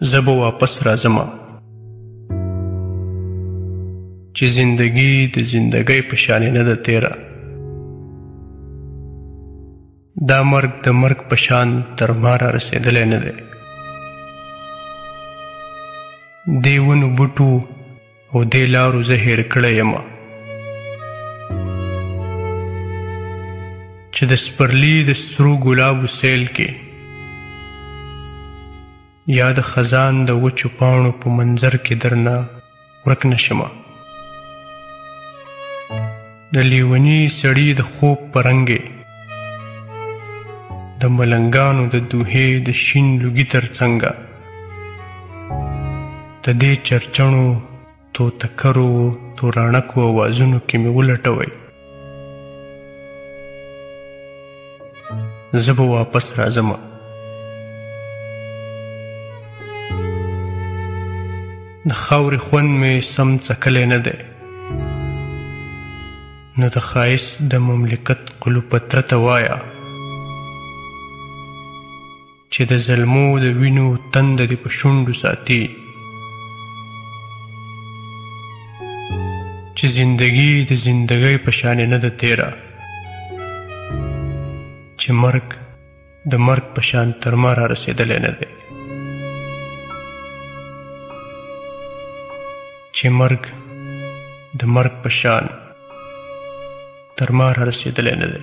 زه به واپس راځمه چې زندګي د زندګۍ په شانې نه ده تیره. دا مرګ د مرګ په شان تر ما را رسېدلی نه دی. دې ونو بوټو او دې لارو زه هېر کړی یمه چې د سپرلي د سرو ګلابو سیل کې یا د خزان د وچو پاڼو په منظر کې درنه ورک نه شمه. د لیوني سړي د خوب په رنګې د ملنګانو د دوهې د شین لوګي تر څنګه د دې چرچڼو توتکرو تورانکو اوازونو کې مې ولټوئ. زه به واپس راځمه د خاورې خوند مې سم څکلی نه دی، نو د ښایست د مملکت قلوب پرته وایه چې د زلمو د وینو تنده دې په شونډو ساتي، چې زندګي د زندګۍ په شانې نه ده تیره، چې مرګ د مرګ په شان تر ما را رسېدلی نه دی، چې مرګ د مرګ په شان تر ما را رسېدلی نه دی.